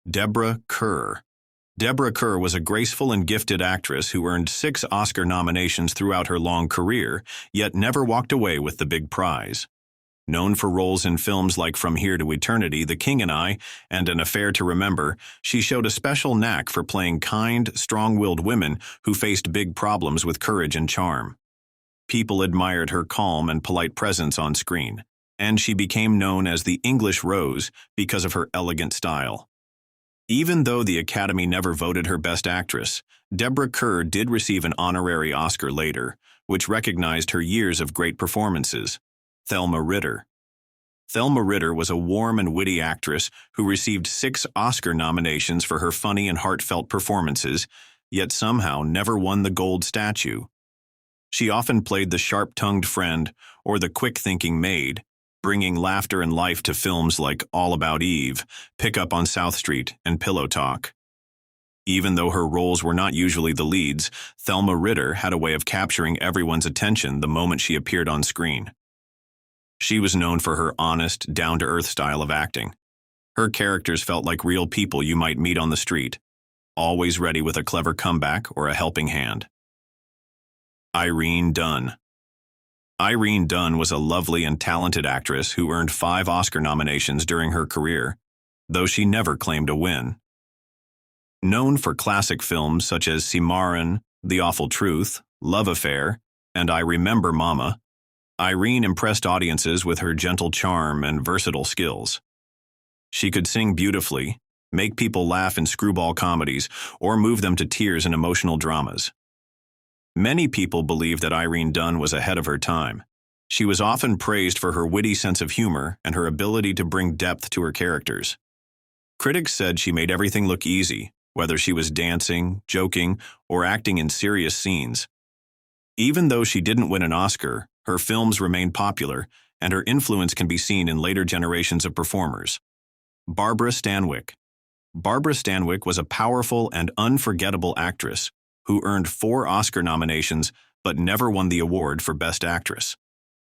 Deborah Kerr. Deborah Kerr was a graceful and gifted actress who earned 6 Oscar nominations throughout her long career, yet never walked away with the big prize. Known for roles in films like From Here to Eternity, The King and I, and An Affair to Remember, she showed a special knack for playing kind, strong-willed women who faced big problems with courage and charm. People admired her calm and polite presence on screen, and she became known as the English Rose because of her elegant style. Even though the Academy never voted her Best Actress, Deborah Kerr did receive an honorary Oscar later, which recognized her years of great performances. Thelma Ritter. Thelma Ritter was a warm and witty actress who received 6 Oscar nominations for her funny and heartfelt performances, yet somehow never won the gold statue. She often played the sharp-tongued friend or the quick-thinking maid, bringing laughter and life to films like All About Eve, Pick Up on South Street, and Pillow Talk. Even though her roles were not usually the leads, Thelma Ritter had a way of capturing everyone's attention the moment she appeared on screen. She was known for her honest, down-to-earth style of acting. Her characters felt like real people you might meet on the street, always ready with a clever comeback or a helping hand. Irene Dunne. Irene Dunne was a lovely and talented actress who earned 5 Oscar nominations during her career, though she never claimed a win. Known for classic films such as Cimarron, The Awful Truth, Love Affair, and I Remember Mama, Irene impressed audiences with her gentle charm and versatile skills. She could sing beautifully, make people laugh in screwball comedies, or move them to tears in emotional dramas. Many people believe that Irene Dunne was ahead of her time. She was often praised for her witty sense of humor and her ability to bring depth to her characters. Critics said she made everything look easy, whether she was dancing, joking, or acting in serious scenes. Even though she didn't win an Oscar, her films remained popular, and her influence can be seen in later generations of performers. Barbara Stanwyck. Barbara Stanwyck was a powerful and unforgettable actress who earned 4 Oscar nominations but never won the award for Best Actress.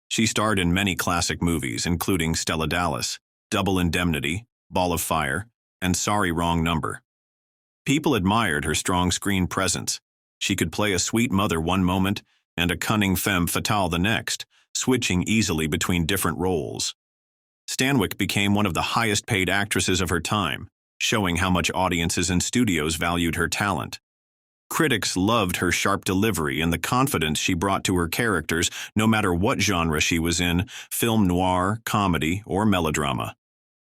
She starred in many classic movies, including Stella Dallas, Double Indemnity, Ball of Fire, and Sorry, Wrong Number. People admired her strong screen presence. She could play a sweet mother one moment and a cunning femme fatale the next, switching easily between different roles. Stanwyck became one of the highest-paid actresses of her time, showing how much audiences and studios valued her talent. Critics loved her sharp delivery and the confidence she brought to her characters, no matter what genre she was in, film noir, comedy, or melodrama.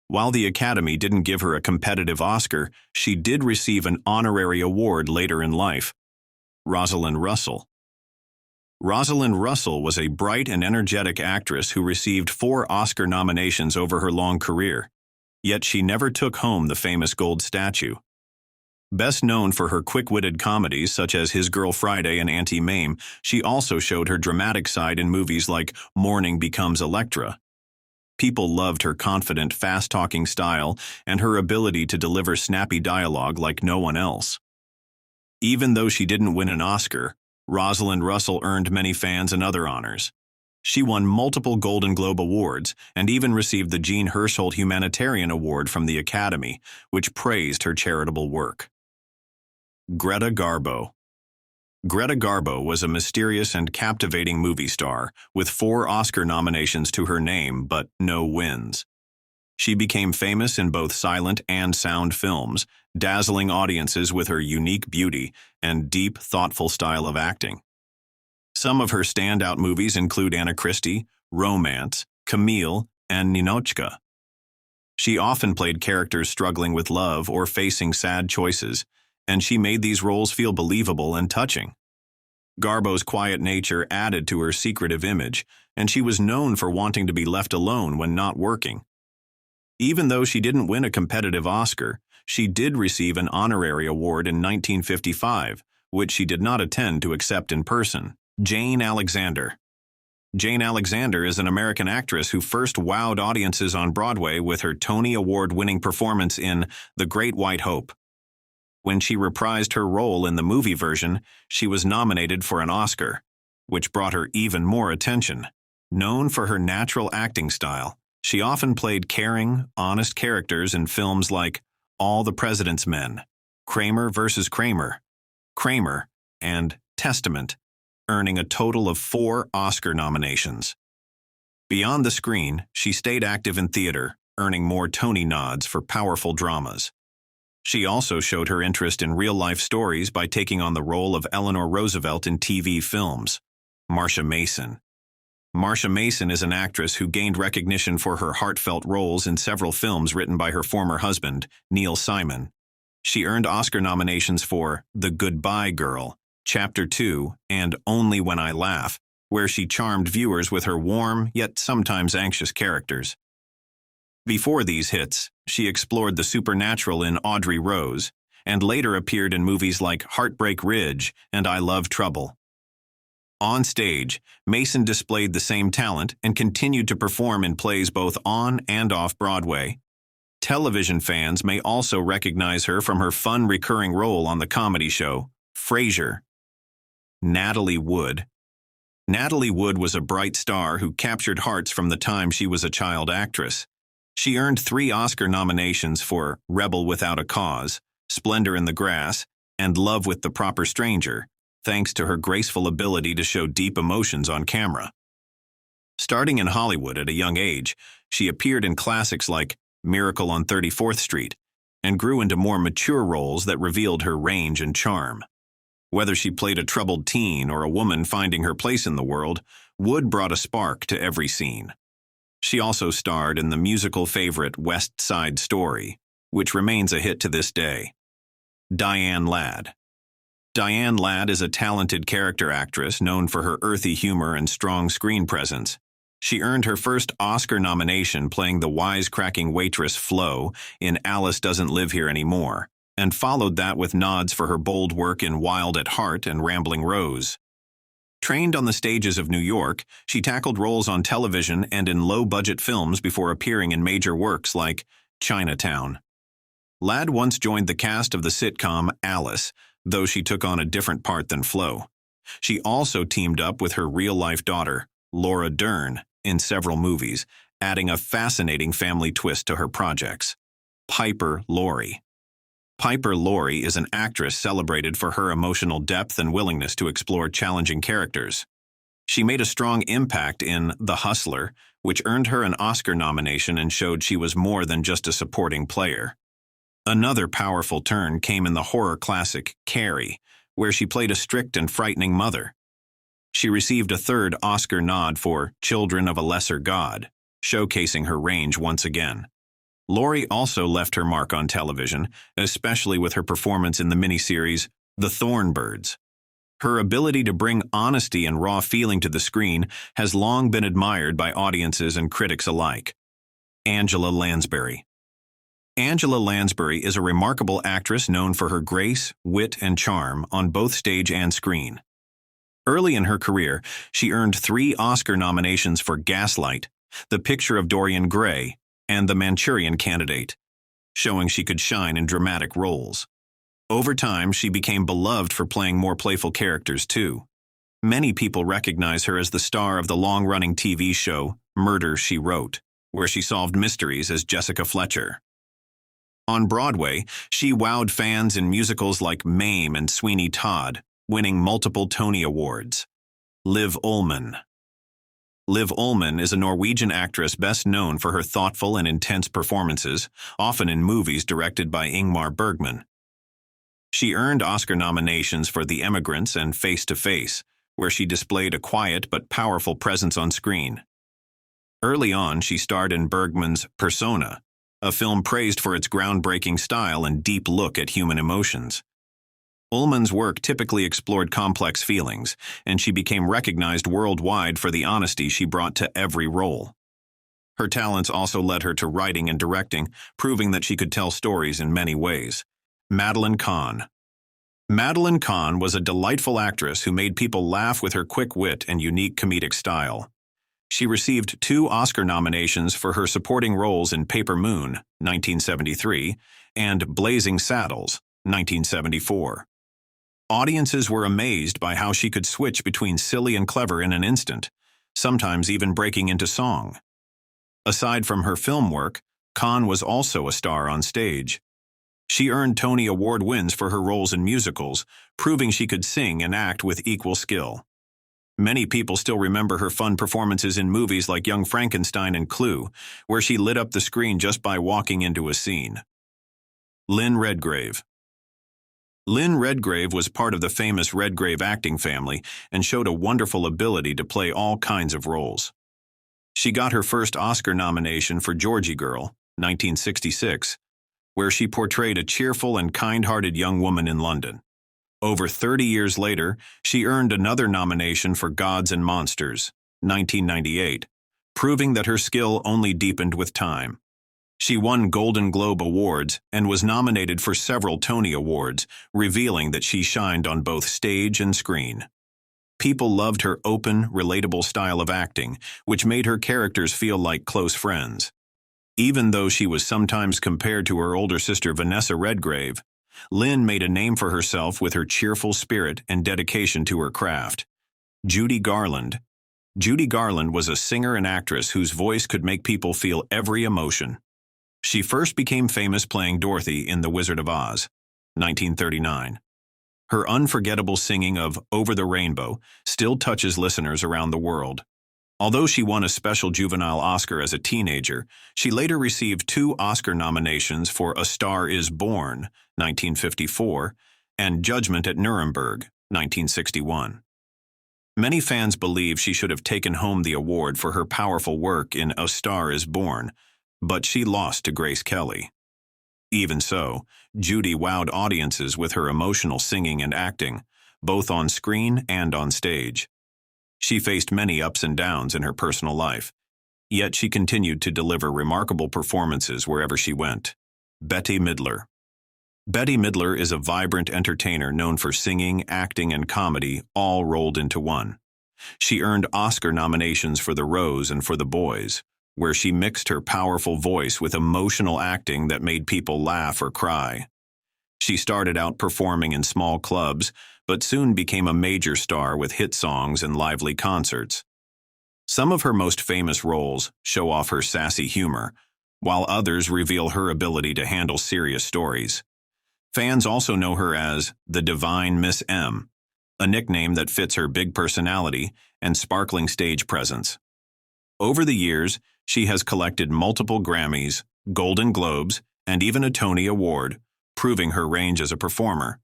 While the Academy didn't give her a competitive Oscar, she did receive an honorary award later in life. Rosalind Russell. Rosalind Russell was a bright and energetic actress who received 4 Oscar nominations over her long career, yet she never took home the famous gold statue. Best known for her quick-witted comedies such as His Girl Friday and Auntie Mame, she also showed her dramatic side in movies like Morning Becomes Electra. People loved her confident, fast-talking style and her ability to deliver snappy dialogue like no one else. Even though she didn't win an Oscar, Rosalind Russell earned many fans and other honors. She won multiple Golden Globe Awards and even received the Jean Hersholt Humanitarian Award from the Academy, which praised her charitable work. Greta Garbo. Greta Garbo was a mysterious and captivating movie star, with 4 Oscar nominations to her name but no wins. She became famous in both silent and sound films, dazzling audiences with her unique beauty and deep, thoughtful style of acting. Some of her standout movies include Anna Christie, Romance, Camille, and Ninotchka. She often played characters struggling with love or facing sad choices, and she made these roles feel believable and touching. Garbo's quiet nature added to her secretive image, and she was known for wanting to be left alone when not working. Even though she didn't win a competitive Oscar, she did receive an honorary award in 1955, which she did not attend to accept in person. Jane Alexander. Jane Alexander is an American actress who first wowed audiences on Broadway with her Tony Award-winning performance in The Great White Hope. When she reprised her role in the movie version, she was nominated for an Oscar, which brought her even more attention. Known for her natural acting style, she often played caring, honest characters in films like All the President's Men, Kramer vs. Kramer, Kramer, and Testament, earning a total of 4 Oscar nominations. Beyond the screen, she stayed active in theater, earning more Tony nods for powerful dramas. She also showed her interest in real-life stories by taking on the role of Eleanor Roosevelt in TV films. Marsha Mason. Marsha Mason is an actress who gained recognition for her heartfelt roles in several films written by her former husband, Neil Simon. She earned Oscar nominations for The Goodbye Girl, Chapter 2, and Only When I Laugh, where she charmed viewers with her warm, yet sometimes anxious characters. Before these hits, she explored the supernatural in Audrey Rose, and later appeared in movies like Heartbreak Ridge and I Love Trouble. On stage, Mason displayed the same talent and continued to perform in plays both on and off Broadway. Television fans may also recognize her from her fun recurring role on the comedy show, Frasier. Natalie Wood. Natalie Wood was a bright star who captured hearts from the time she was a child actress. She earned 3 Oscar nominations for Rebel Without a Cause, Splendor in the Grass, and Love with the Proper Stranger, thanks to her graceful ability to show deep emotions on camera. Starting in Hollywood at a young age, she appeared in classics like Miracle on 34th Street and grew into more mature roles that revealed her range and charm. Whether she played a troubled teen or a woman finding her place in the world, Wood brought a spark to every scene. She also starred in the musical favorite West Side Story, which remains a hit to this day. Diane Ladd. Diane Ladd is a talented character actress known for her earthy humor and strong screen presence. She earned her first Oscar nomination playing the wisecracking waitress Flo in Alice Doesn't Live Here Anymore, and followed that with nods for her bold work in Wild at Heart and Rambling Rose. Trained on the stages of New York, she tackled roles on television and in low-budget films before appearing in major works like Chinatown. Ladd once joined the cast of the sitcom Alice, though she took on a different part than Flo. She also teamed up with her real-life daughter, Laura Dern, in several movies, adding a fascinating family twist to her projects. Piper Laurie. Piper Laurie is an actress celebrated for her emotional depth and willingness to explore challenging characters. She made a strong impact in The Hustler, which earned her an Oscar nomination and showed she was more than just a supporting player. Another powerful turn came in the horror classic Carrie, where she played a strict and frightening mother. She received a 3rd Oscar nod for Children of a Lesser God, showcasing her range once again. Laurie also left her mark on television, especially with her performance in the miniseries The Thornbirds. Her ability to bring honesty and raw feeling to the screen has long been admired by audiences and critics alike. Angela Lansbury. Angela Lansbury is a remarkable actress known for her grace, wit, and charm on both stage and screen. Early in her career, she earned 3 Oscar nominations for Gaslight, The Picture of Dorian Gray, and The Manchurian Candidate, showing she could shine in dramatic roles. Over time, she became beloved for playing more playful characters, too. Many people recognize her as the star of the long-running TV show Murder, She Wrote, where she solved mysteries as Jessica Fletcher. On Broadway, she wowed fans in musicals like Mame and Sweeney Todd, winning multiple Tony Awards. Liv Ullmann. Liv Ullmann is a Norwegian actress best known for her thoughtful and intense performances, often in movies directed by Ingmar Bergman. She earned Oscar nominations for The Emigrants and Face to Face, where she displayed a quiet but powerful presence on screen. Early on, she starred in Bergman's Persona, a film praised for its groundbreaking style and deep look at human emotions. Ullmann's work typically explored complex feelings, and she became recognized worldwide for the honesty she brought to every role. Her talents also led her to writing and directing, proving that she could tell stories in many ways. Madeline Kahn. Madeline Kahn was a delightful actress who made people laugh with her quick wit and unique comedic style. She received 2 Oscar nominations for her supporting roles in Paper Moon, 1973, and Blazing Saddles, 1974. Audiences were amazed by how she could switch between silly and clever in an instant, sometimes even breaking into song. Aside from her film work, Kahn was also a star on stage. She earned Tony Award wins for her roles in musicals, proving she could sing and act with equal skill. Many people still remember her fun performances in movies like Young Frankenstein and Clue, where she lit up the screen just by walking into a scene. Lynn Redgrave. Lynn Redgrave was part of the famous Redgrave acting family and showed a wonderful ability to play all kinds of roles. She got her first Oscar nomination for Georgie Girl, 1966, where she portrayed a cheerful and kind-hearted young woman in London. Over 30 years later, she earned another nomination for Gods and Monsters, 1998, proving that her skill only deepened with time. She won Golden Globe Awards and was nominated for several Tony Awards, revealing that she shined on both stage and screen. People loved her open, relatable style of acting, which made her characters feel like close friends. Even though she was sometimes compared to her older sister Vanessa Redgrave, Lynn made a name for herself with her cheerful spirit and dedication to her craft. Judy Garland. Judy Garland was a singer and actress whose voice could make people feel every emotion. She first became famous playing Dorothy in The Wizard of Oz, 1939. Her unforgettable singing of Over the Rainbow still touches listeners around the world. Although she won a special juvenile Oscar as a teenager, she later received 2 Oscar nominations for A Star is Born, 1954, and Judgment at Nuremberg, 1961. Many fans believe she should have taken home the award for her powerful work in A Star is Born, but she lost to Grace Kelly. Even so, Judy wowed audiences with her emotional singing and acting, both on screen and on stage. She faced many ups and downs in her personal life, yet she continued to deliver remarkable performances wherever she went. Bette Midler. Bette Midler is a vibrant entertainer known for singing, acting, and comedy all rolled into one. She earned Oscar nominations for The Rose and for The Boys, where she mixed her powerful voice with emotional acting that made people laugh or cry. She started out performing in small clubs, but soon became a major star with hit songs and lively concerts. Some of her most famous roles show off her sassy humor, while others reveal her ability to handle serious stories. Fans also know her as the Divine Miss M, a nickname that fits her big personality and sparkling stage presence. Over the years, she has collected multiple Grammys, Golden Globes, and even a Tony Award, proving her range as a performer.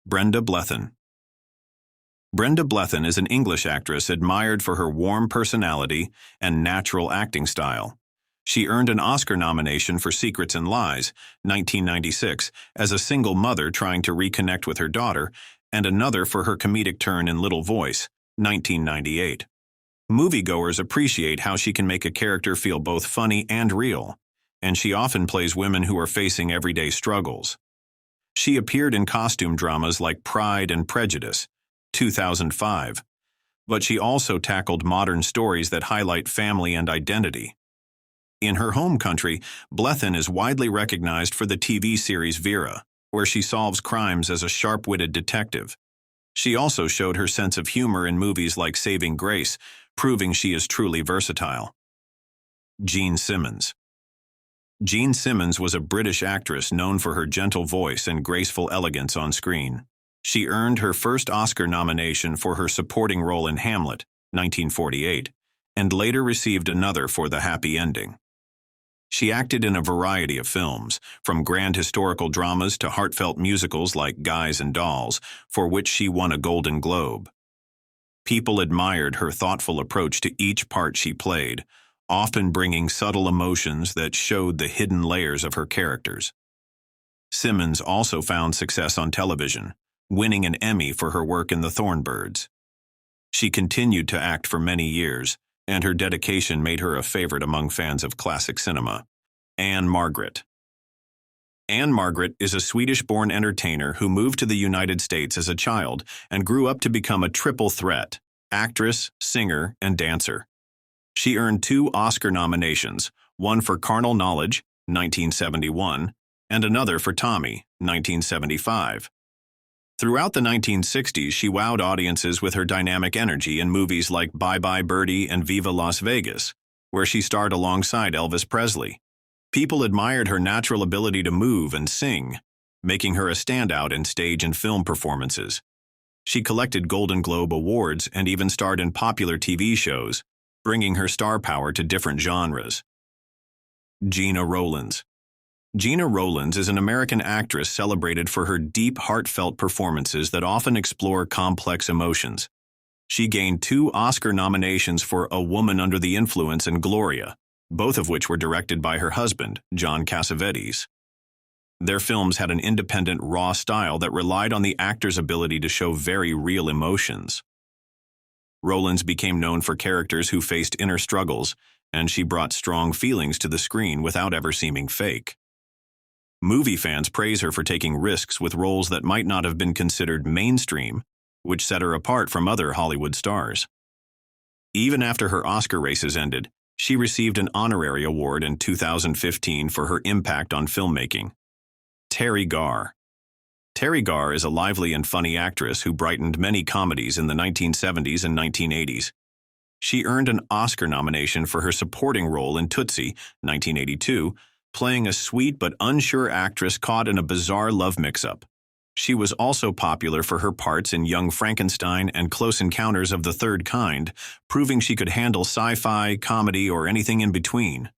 Brenda Blethyn. Brenda Blethyn is an English actress admired for her warm personality and natural acting style. She earned an Oscar nomination for Secrets and Lies, 1996, as a single mother trying to reconnect with her daughter, and another for her comedic turn in Little Voice, 1998. Moviegoers appreciate how she can make a character feel both funny and real, and she often plays women who are facing everyday struggles. She appeared in costume dramas like Pride and Prejudice, 2005, but she also tackled modern stories that highlight family and identity. In her home country, Blethyn is widely recognized for the TV series Vera, where she solves crimes as a sharp-witted detective. She also showed her sense of humor in movies like Saving Grace, proving she is truly versatile. Jean Simmons. Jean Simmons was a British actress known for her gentle voice and graceful elegance on screen. She earned her first Oscar nomination for her supporting role in Hamlet, 1948, and later received another for The Happy Ending. She acted in a variety of films, from grand historical dramas to heartfelt musicals like Guys and Dolls, for which she won a Golden Globe. People admired her thoughtful approach to each part she played, often bringing subtle emotions that showed the hidden layers of her characters. Simmons also found success on television, winning an Emmy for her work in The Thornbirds. She continued to act for many years, and her dedication made her a favorite among fans of classic cinema. Ann-Margret. Ann-Margret is a Swedish-born entertainer who moved to the United States as a child and grew up to become a triple threat: actress, singer, and dancer. She earned 2 Oscar nominations, one for Carnal Knowledge, 1971, and another for Tommy, 1975. Throughout the 1960s, she wowed audiences with her dynamic energy in movies like Bye Bye Birdie and Viva Las Vegas, where she starred alongside Elvis Presley. People admired her natural ability to move and sing, making her a standout in stage and film performances. She collected Golden Globe awards and even starred in popular TV shows, bringing her star power to different genres. Gena Rowlands. Gena Rowlands is an American actress celebrated for her deep, heartfelt performances that often explore complex emotions. She gained 2 Oscar nominations for A Woman Under the Influence and Gloria, both of which were directed by her husband, John Cassavetes. Their films had an independent, raw style that relied on the actor's ability to show very real emotions. Rowlands became known for characters who faced inner struggles, and she brought strong feelings to the screen without ever seeming fake. Movie fans praise her for taking risks with roles that might not have been considered mainstream, which set her apart from other Hollywood stars. Even after her Oscar races ended, she received an honorary award in 2015 for her impact on filmmaking. Teri Garr. Teri Garr is a lively and funny actress who brightened many comedies in the 1970s and 1980s. She earned an Oscar nomination for her supporting role in Tootsie, 1982, playing a sweet but unsure actress caught in a bizarre love mix-up. She was also popular for her parts in Young Frankenstein and Close Encounters of the Third Kind, proving she could handle sci-fi, comedy, or anything in between.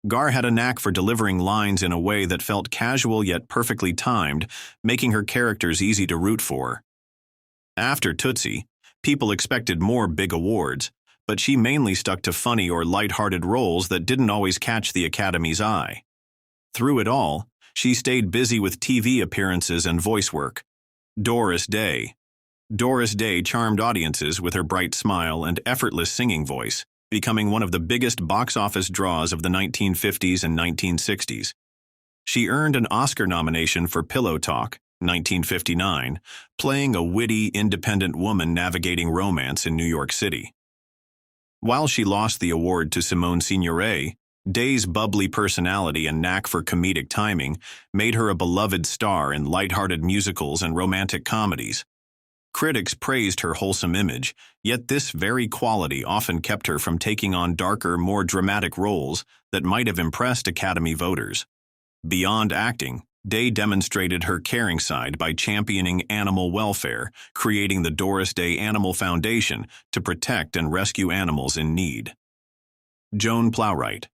Garr had a knack for delivering lines in a way that felt casual yet perfectly timed, making her characters easy to root for. After Tootsie, people expected more big awards, but she mainly stuck to funny or light-hearted roles that didn't always catch the Academy's eye. Through it all, she stayed busy with TV appearances and voice work. Doris Day. Doris Day charmed audiences with her bright smile and effortless singing voice, becoming one of the biggest box office draws of the 1950s and 1960s. She earned an Oscar nomination for Pillow Talk, 1959, playing a witty, independent woman navigating romance in New York City. While she lost the award to Simone Signoret, Day's bubbly personality and knack for comedic timing made her a beloved star in lighthearted musicals and romantic comedies. Critics praised her wholesome image, yet this very quality often kept her from taking on darker, more dramatic roles that might have impressed Academy voters. Beyond acting, Day demonstrated her caring side by championing animal welfare, creating the Doris Day Animal Foundation to protect and rescue animals in need. Joan Plowright.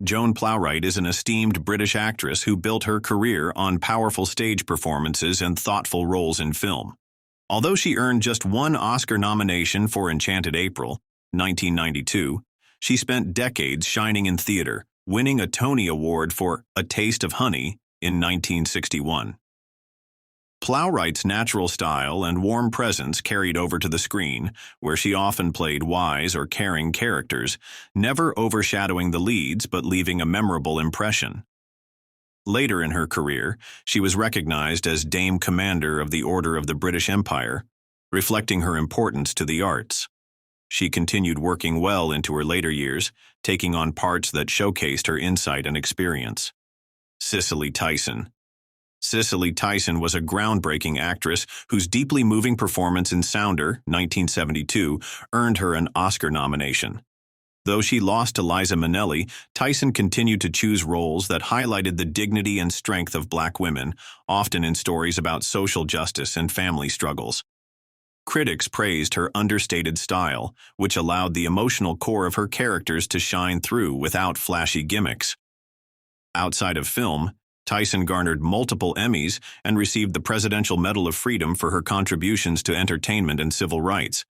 Joan Plowright is an esteemed British actress who built her career on powerful stage performances and thoughtful roles in film. Although she earned just 1 Oscar nomination for Enchanted April, 1992, she spent decades shining in theater, winning a Tony Award for A Taste of Honey in 1961. Plowright's natural style and warm presence carried over to the screen, where she often played wise or caring characters, never overshadowing the leads but leaving a memorable impression. Later in her career, she was recognized as Dame Commander of the Order of the British Empire, reflecting her importance to the arts. She continued working well into her later years, taking on parts that showcased her insight and experience. Cicely Tyson. Cicely Tyson was a groundbreaking actress whose deeply moving performance in Sounder, 1972, earned her an Oscar nomination. Though she lost to Liza Minnelli, Tyson continued to choose roles that highlighted the dignity and strength of Black women, often in stories about social justice and family struggles. Critics praised her understated style, which allowed the emotional core of her characters to shine through without flashy gimmicks. Outside of film, Tyson garnered multiple Emmys and received the Presidential Medal of Freedom for her contributions to entertainment and civil rights.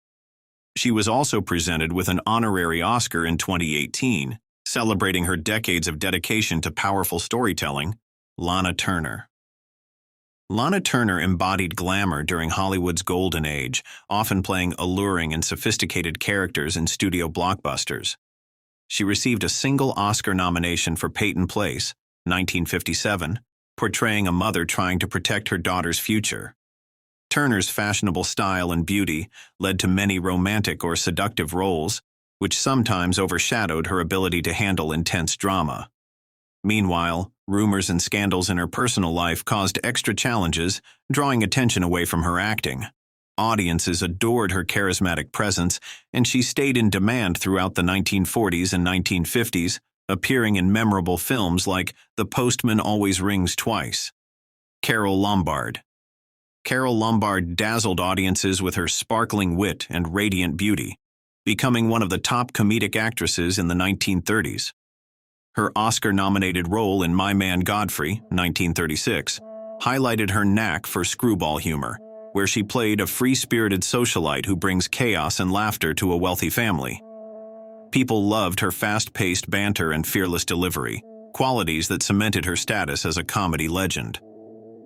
She was also presented with an honorary Oscar in 2018, celebrating her decades of dedication to powerful storytelling. Lana Turner. Lana Turner embodied glamour during Hollywood's golden age, often playing alluring and sophisticated characters in studio blockbusters. She received a single Oscar nomination for Peyton Place, 1957, portraying a mother trying to protect her daughter's future. Turner's fashionable style and beauty led to many romantic or seductive roles, which sometimes overshadowed her ability to handle intense drama. Meanwhile, rumors and scandals in her personal life caused extra challenges, drawing attention away from her acting. Audiences adored her charismatic presence, and she stayed in demand throughout the 1940s and 1950s, appearing in memorable films like The Postman Always Rings Twice. Carole Lombard. Carole Lombard dazzled audiences with her sparkling wit and radiant beauty, becoming one of the top comedic actresses in the 1930s. Her Oscar-nominated role in My Man Godfrey, 1936, highlighted her knack for screwball humor, where she played a free-spirited socialite who brings chaos and laughter to a wealthy family. People loved her fast-paced banter and fearless delivery, qualities that cemented her status as a comedy legend.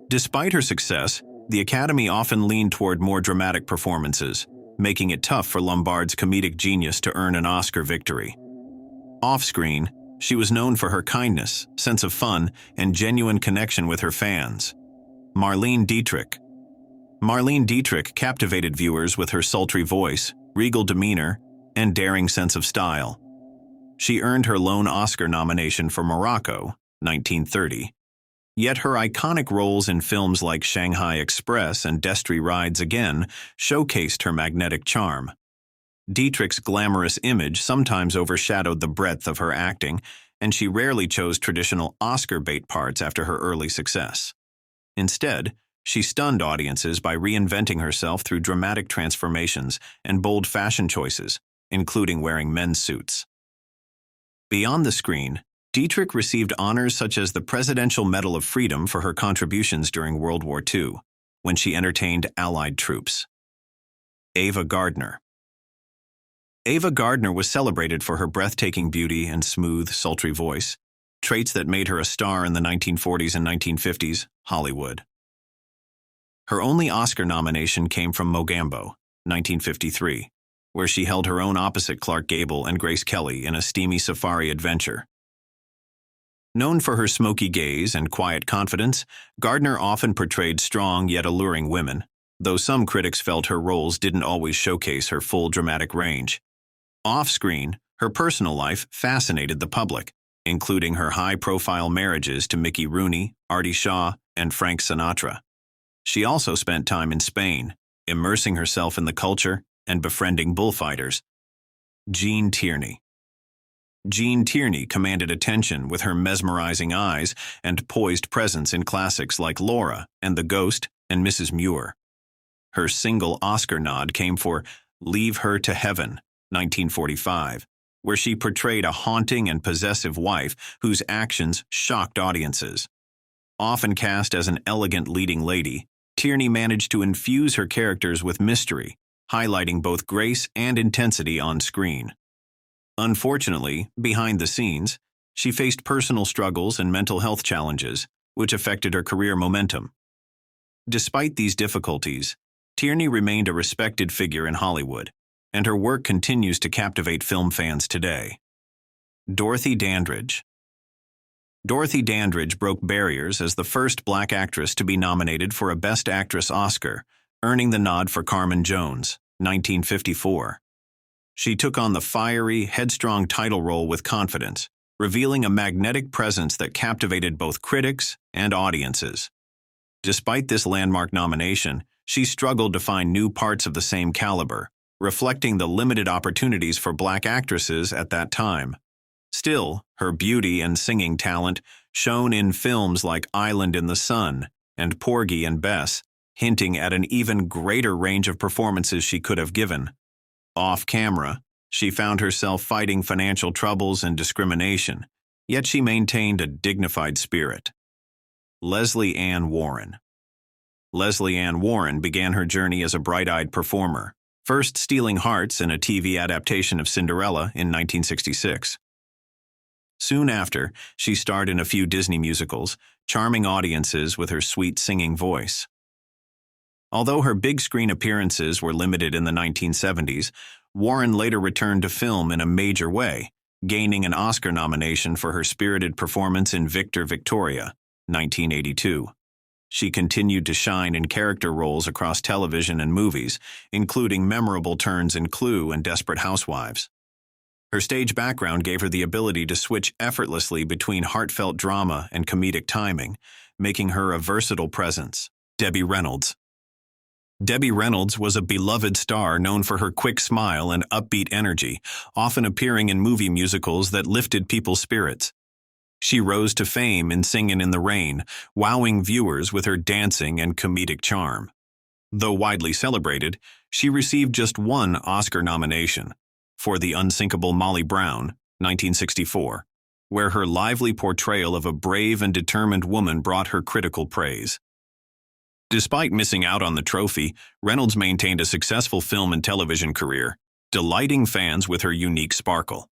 Despite her success, the Academy often leaned toward more dramatic performances, making it tough for Lombard's comedic genius to earn an Oscar victory. Off-screen, she was known for her kindness, sense of fun, and genuine connection with her fans. Marlene Dietrich. Marlene Dietrich captivated viewers with her sultry voice, regal demeanor, and daring sense of style. She earned her lone Oscar nomination for Morocco, 1930. Yet her iconic roles in films like Shanghai Express and Destry Rides Again showcased her magnetic charm. Dietrich's glamorous image sometimes overshadowed the breadth of her acting, and she rarely chose traditional Oscar bait parts after her early success. Instead, she stunned audiences by reinventing herself through dramatic transformations and bold fashion choices, including wearing men's suits. Beyond the screen, Dietrich received honors such as the Presidential Medal of Freedom for her contributions during World War II, when she entertained Allied troops. Ava Gardner. Ava Gardner was celebrated for her breathtaking beauty and smooth, sultry voice, traits that made her a star in the 1940s and 1950s Hollywood. Her only Oscar nomination came from Mogambo, 1953, where she held her own opposite Clark Gable and Grace Kelly in a steamy safari adventure. Known for her smoky gaze and quiet confidence, Gardner often portrayed strong yet alluring women, though some critics felt her roles didn't always showcase her full dramatic range. Off-screen, her personal life fascinated the public, including her high-profile marriages to Mickey Rooney, Artie Shaw, and Frank Sinatra. She also spent time in Spain, immersing herself in the culture and befriending bullfighters. Gene Tierney. Gene Tierney commanded attention with her mesmerizing eyes and poised presence in classics like Laura and The Ghost and Mrs. Muir. Her single Oscar nod came for Leave Her to Heaven, 1945, where she portrayed a haunting and possessive wife whose actions shocked audiences. Often cast as an elegant leading lady, Tierney managed to infuse her characters with mystery, highlighting both grace and intensity on screen. Unfortunately, behind the scenes, she faced personal struggles and mental health challenges, which affected her career momentum. Despite these difficulties, Tierney remained a respected figure in Hollywood, and her work continues to captivate film fans today. Dorothy Dandridge. Dorothy Dandridge broke barriers as the first black actress to be nominated for a Best Actress Oscar, earning the nod for Carmen Jones, 1954. She took on the fiery, headstrong title role with confidence, revealing a magnetic presence that captivated both critics and audiences. Despite this landmark nomination, she struggled to find new parts of the same caliber, reflecting the limited opportunities for black actresses at that time. Still, her beauty and singing talent shone in films like Island in the Sun and Porgy and Bess, hinting at an even greater range of performances she could have given. Off-camera, she found herself fighting financial troubles and discrimination, yet she maintained a dignified spirit. Lesley Ann Warren. Lesley Ann Warren began her journey as a bright-eyed performer, first stealing hearts in a TV adaptation of Cinderella in 1966. Soon after, she starred in a few Disney musicals, charming audiences with her sweet singing voice. Although her big-screen appearances were limited in the 1970s, Warren later returned to film in a major way, gaining an Oscar nomination for her spirited performance in Victor Victoria, 1982. She continued to shine in character roles across television and movies, including memorable turns in Clue and Desperate Housewives. Her stage background gave her the ability to switch effortlessly between heartfelt drama and comedic timing, making her a versatile presence. Debbie Reynolds. Debbie Reynolds was a beloved star known for her quick smile and upbeat energy, often appearing in movie musicals that lifted people's spirits. She rose to fame in Singin' in the Rain, wowing viewers with her dancing and comedic charm. Though widely celebrated, she received just one Oscar nomination, for The Unsinkable Molly Brown, 1964, where her lively portrayal of a brave and determined woman brought her critical praise. Despite missing out on the trophy, Reynolds maintained a successful film and television career, delighting fans with her unique sparkle.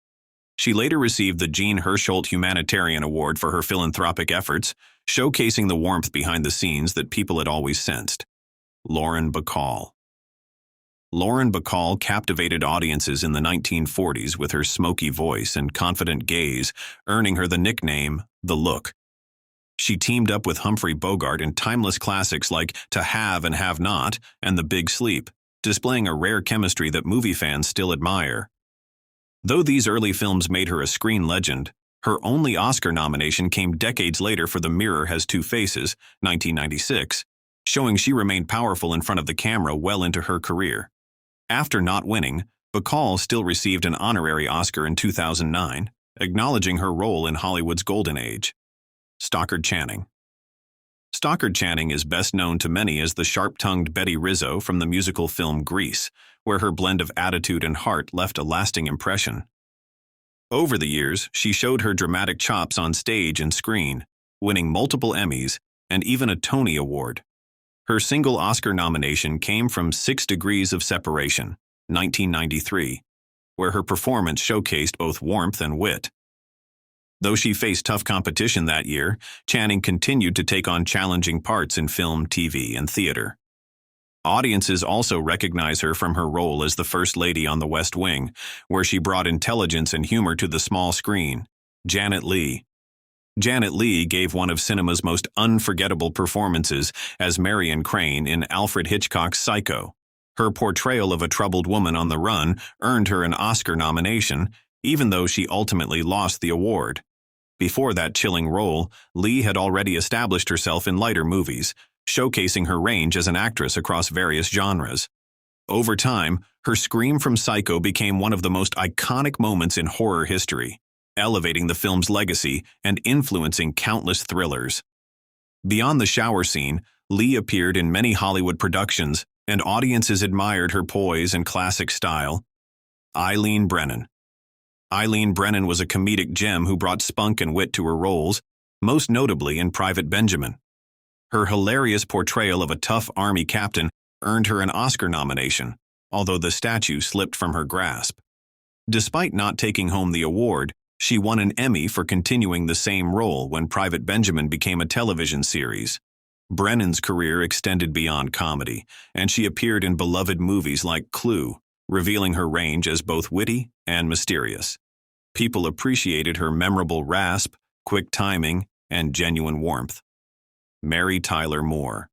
She later received the Jean Hersholt Humanitarian Award for her philanthropic efforts, showcasing the warmth behind the scenes that people had always sensed. Lauren Bacall. Lauren Bacall captivated audiences in the 1940s with her smoky voice and confident gaze, earning her the nickname, The Look. She teamed up with Humphrey Bogart in timeless classics like To Have and Have Not and The Big Sleep, displaying a rare chemistry that movie fans still admire. Though these early films made her a screen legend, her only Oscar nomination came decades later for The Mirror Has Two Faces, 1996, showing she remained powerful in front of the camera well into her career. After not winning, Bacall still received an honorary Oscar in 2009, acknowledging her role in Hollywood's golden age. Stockard Channing. Stockard Channing is best known to many as the sharp-tongued Betty Rizzo from the musical film Grease, where her blend of attitude and heart left a lasting impression. Over the years, she showed her dramatic chops on stage and screen, winning multiple Emmys and even a Tony Award. Her single Oscar nomination came from 6 Degrees of Separation, 1993, where her performance showcased both warmth and wit. Though she faced tough competition that year, Channing continued to take on challenging parts in film, TV, and theater. Audiences also recognize her from her role as the First Lady on The West Wing, where she brought intelligence and humor to the small screen. Janet Leigh. Janet Leigh gave one of cinema's most unforgettable performances as Marion Crane in Alfred Hitchcock's Psycho. Her portrayal of a troubled woman on the run earned her an Oscar nomination, even though she ultimately lost the award. Before that chilling role, Leigh had already established herself in lighter movies, showcasing her range as an actress across various genres. Over time, her scream from Psycho became one of the most iconic moments in horror history, elevating the film's legacy and influencing countless thrillers. Beyond the shower scene, Leigh appeared in many Hollywood productions, and audiences admired her poise and classic style. Eileen Brennan. Eileen Brennan was a comedic gem who brought spunk and wit to her roles, most notably in Private Benjamin. Her hilarious portrayal of a tough Army captain earned her an Oscar nomination, although the statue slipped from her grasp. Despite not taking home the award, she won an Emmy for continuing the same role when Private Benjamin became a television series. Brennan's career extended beyond comedy, and she appeared in beloved movies like Clue, revealing her range as both witty and mysterious. People appreciated her memorable rasp, quick timing, and genuine warmth. Mary Tyler Moore.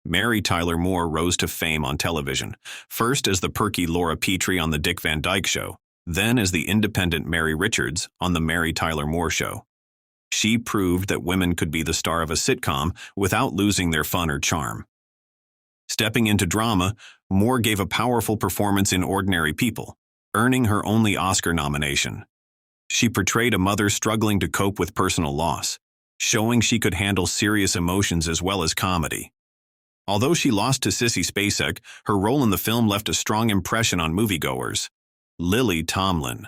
Mary Tyler Moore rose to fame on television, first as the perky Laura Petrie on The Dick Van Dyke Show, then as the independent Mary Richards on The Mary Tyler Moore Show. She proved that women could be the star of a sitcom without losing their fun or charm. Stepping into drama, Moore gave a powerful performance in Ordinary People, earning her only Oscar nomination. She portrayed a mother struggling to cope with personal loss, showing she could handle serious emotions as well as comedy. Although she lost to Sissy Spacek, her role in the film left a strong impression on moviegoers. Lily Tomlin.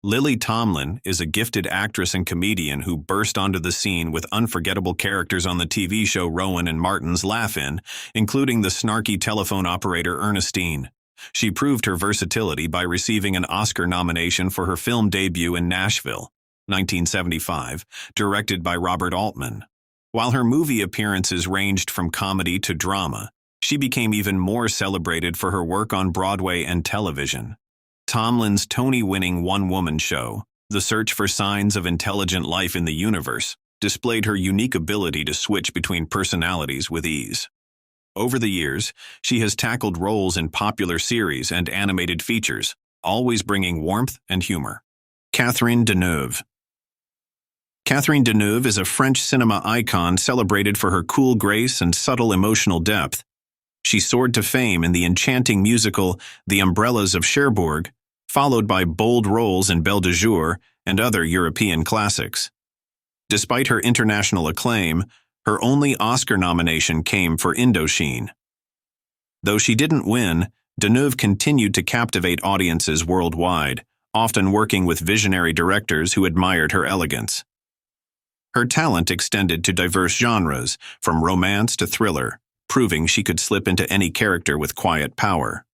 Lily Tomlin is a gifted actress and comedian who burst onto the scene with unforgettable characters on the TV show Rowan and Martin's Laugh-In, including the snarky telephone operator Ernestine. She proved her versatility by receiving an Oscar nomination for her film debut in Nashville, 1975, directed by Robert Altman. While her movie appearances ranged from comedy to drama, she became even more celebrated for her work on Broadway and television. Tomlin's Tony-winning one-woman show, The Search for Signs of Intelligent Life in the Universe, displayed her unique ability to switch between personalities with ease. Over the years, she has tackled roles in popular series and animated features, always bringing warmth and humor. Catherine Deneuve. Catherine Deneuve is a French cinema icon celebrated for her cool grace and subtle emotional depth. She soared to fame in the enchanting musical The Umbrellas of Cherbourg, followed by bold roles in Belle de Jour and other European classics. Despite her international acclaim, her only Oscar nomination came for Indochine. Though she didn't win, Deneuve continued to captivate audiences worldwide, often working with visionary directors who admired her elegance. Her talent extended to diverse genres, from romance to thriller, proving she could slip into any character with quiet power.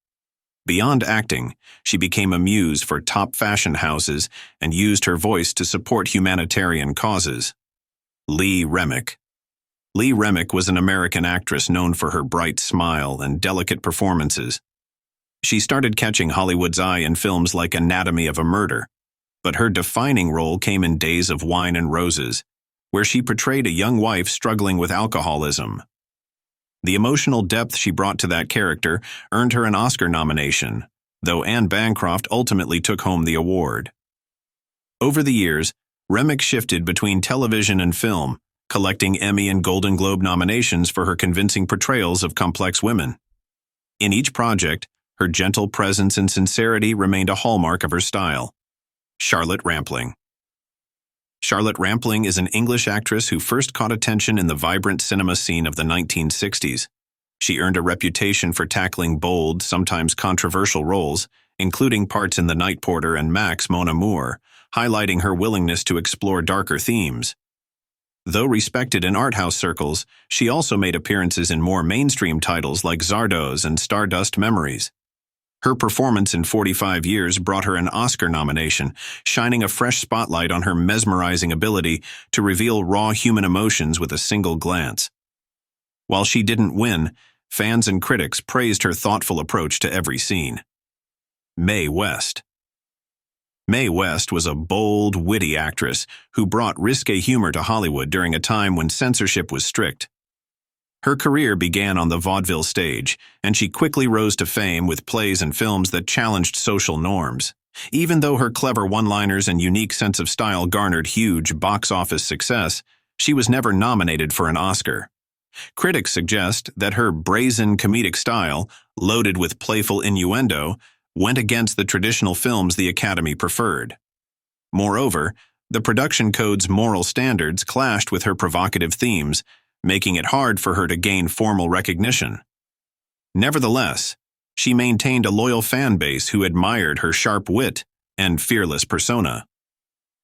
Beyond acting, she became a muse for top fashion houses and used her voice to support humanitarian causes. Lee Remick. Lee Remick was an American actress known for her bright smile and delicate performances. She started catching Hollywood's eye in films like Anatomy of a Murder, but her defining role came in Days of Wine and Roses, where she portrayed a young wife struggling with alcoholism. The emotional depth she brought to that character earned her an Oscar nomination, though Anne Bancroft ultimately took home the award. Over the years, Remick shifted between television and film, collecting Emmy and Golden Globe nominations for her convincing portrayals of complex women. In each project, her gentle presence and sincerity remained a hallmark of her style. Charlotte Rampling. Charlotte Rampling is an English actress who first caught attention in the vibrant cinema scene of the 1960s. She earned a reputation for tackling bold, sometimes controversial roles, including parts in The Night Porter and Max Mon Amour, highlighting her willingness to explore darker themes. Though respected in art house circles, she also made appearances in more mainstream titles like Zardoz and Stardust Memories. Her performance in 45 Years brought her an Oscar nomination, shining a fresh spotlight on her mesmerizing ability to reveal raw human emotions with a single glance. While she didn't win, fans and critics praised her thoughtful approach to every scene. Mae West. Mae West was a bold, witty actress who brought risque humor to Hollywood during a time when censorship was strict. Her career began on the vaudeville stage, and she quickly rose to fame with plays and films that challenged social norms. Even though her clever one-liners and unique sense of style garnered huge box office success, she was never nominated for an Oscar. Critics suggest that her brazen comedic style, loaded with playful innuendo, went against the traditional films the Academy preferred. Moreover, the production code's moral standards clashed with her provocative themes, making it hard for her to gain formal recognition. Nevertheless, she maintained a loyal fan base who admired her sharp wit and fearless persona.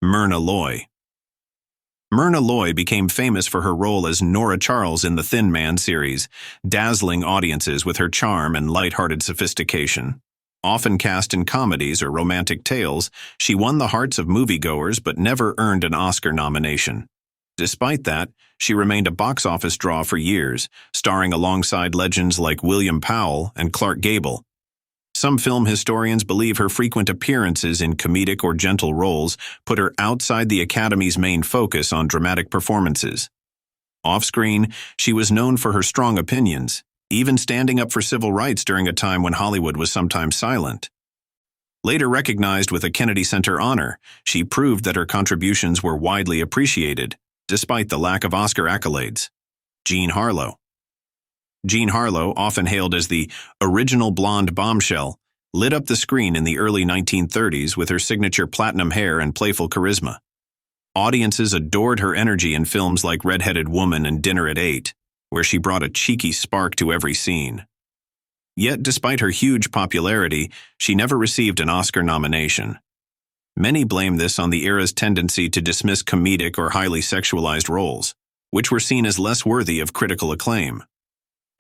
Myrna Loy. Myrna Loy became famous for her role as Nora Charles in the Thin Man series, dazzling audiences with her charm and light-hearted sophistication. Often cast in comedies or romantic tales, she won the hearts of moviegoers but never earned an Oscar nomination. Despite that, she remained a box office draw for years, starring alongside legends like William Powell and Clark Gable. Some film historians believe her frequent appearances in comedic or gentle roles put her outside the Academy's main focus on dramatic performances. Off-screen, she was known for her strong opinions, even standing up for civil rights during a time when Hollywood was sometimes silent. Later recognized with a Kennedy Center honor, she proved that her contributions were widely appreciated, despite the lack of Oscar accolades. Jean Harlow. Jean Harlow, often hailed as the original blonde bombshell, lit up the screen in the early 1930s with her signature platinum hair and playful charisma. Audiences adored her energy in films like Red-Headed Woman and Dinner at 8, where she brought a cheeky spark to every scene. Yet, despite her huge popularity, she never received an Oscar nomination. Many blame this on the era's tendency to dismiss comedic or highly sexualized roles, which were seen as less worthy of critical acclaim.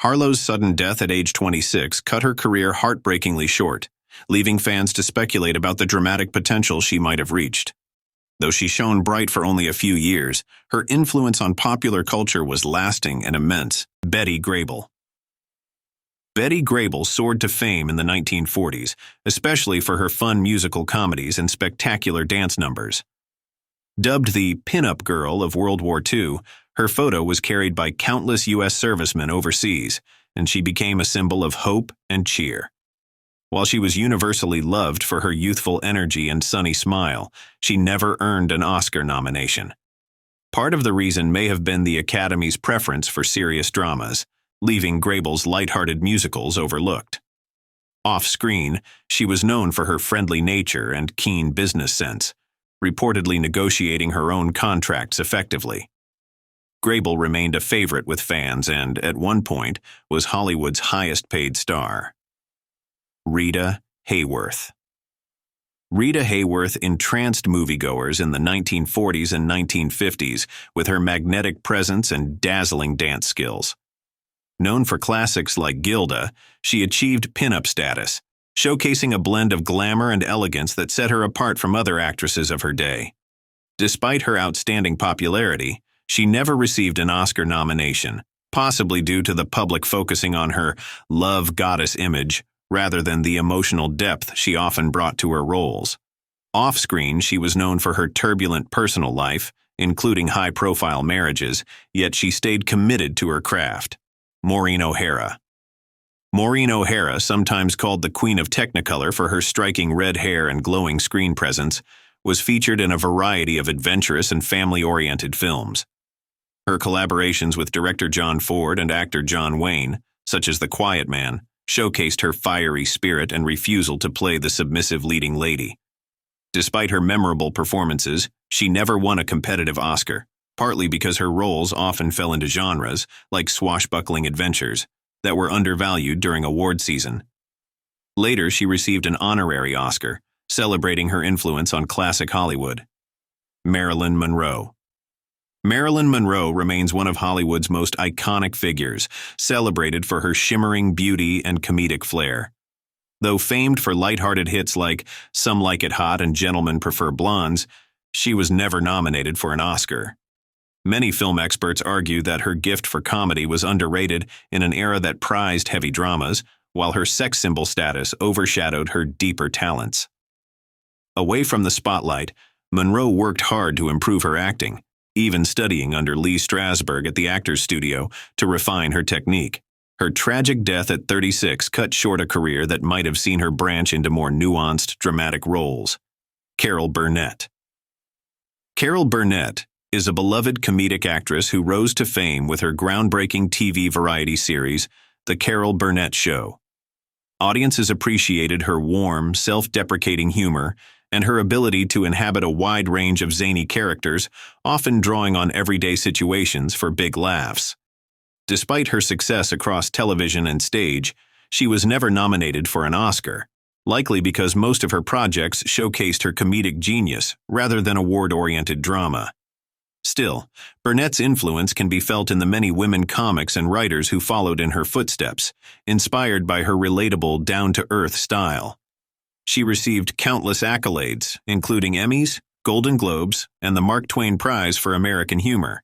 Harlow's sudden death at age 26 cut her career heartbreakingly short, leaving fans to speculate about the dramatic potential she might have reached. Though she shone bright for only a few years, her influence on popular culture was lasting and immense. Betty Grable. Betty Grable soared to fame in the 1940s, especially for her fun musical comedies and spectacular dance numbers. Dubbed the pin-up girl of World War II, her photo was carried by countless U.S. servicemen overseas, and she became a symbol of hope and cheer. While she was universally loved for her youthful energy and sunny smile, she never earned an Oscar nomination. Part of the reason may have been the Academy's preference for serious dramas, leaving Grable's lighthearted musicals overlooked. Off-screen, she was known for her friendly nature and keen business sense, reportedly negotiating her own contracts effectively. Grable remained a favorite with fans and, at one point, was Hollywood's highest-paid star. Rita Hayworth. Rita Hayworth entranced moviegoers in the 1940s and 1950s with her magnetic presence and dazzling dance skills. Known for classics like Gilda, she achieved pin-up status, showcasing a blend of glamour and elegance that set her apart from other actresses of her day. Despite her outstanding popularity, she never received an Oscar nomination, possibly due to the public focusing on her love goddess image rather than the emotional depth she often brought to her roles. Off-screen, she was known for her turbulent personal life, including high-profile marriages, yet she stayed committed to her craft. Maureen O'Hara. Maureen O'Hara, sometimes called the Queen of Technicolor for her striking red hair and glowing screen presence, was featured in a variety of adventurous and family-oriented films. Her collaborations with director John Ford and actor John Wayne, such as The Quiet Man, showcased her fiery spirit and refusal to play the submissive leading lady. Despite her memorable performances, she never won a competitive Oscar, partly because her roles often fell into genres, like swashbuckling adventures, that were undervalued during award season. Later, she received an honorary Oscar, celebrating her influence on classic Hollywood. Marilyn Monroe. Marilyn Monroe remains one of Hollywood's most iconic figures, celebrated for her shimmering beauty and comedic flair. Though famed for lighthearted hits like Some Like It Hot and Gentlemen Prefer Blondes, she was never nominated for an Oscar. Many film experts argue that her gift for comedy was underrated in an era that prized heavy dramas, while her sex symbol status overshadowed her deeper talents. Away from the spotlight, Monroe worked hard to improve her acting, even studying under Lee Strasberg at the Actors Studio to refine her technique. Her tragic death at 36 cut short a career that might have seen her branch into more nuanced, dramatic roles. Carol Burnett. Carol Burnett is a beloved comedic actress who rose to fame with her groundbreaking TV variety series, The Carol Burnett Show. Audiences appreciated her warm, self-deprecating humor and her ability to inhabit a wide range of zany characters, often drawing on everyday situations for big laughs. Despite her success across television and stage, she was never nominated for an Oscar, likely because most of her projects showcased her comedic genius rather than award-oriented drama. Still, Burnett's influence can be felt in the many women comics and writers who followed in her footsteps, inspired by her relatable, down-to-earth style. She received countless accolades, including Emmys, Golden Globes, and the Mark Twain Prize for American Humor.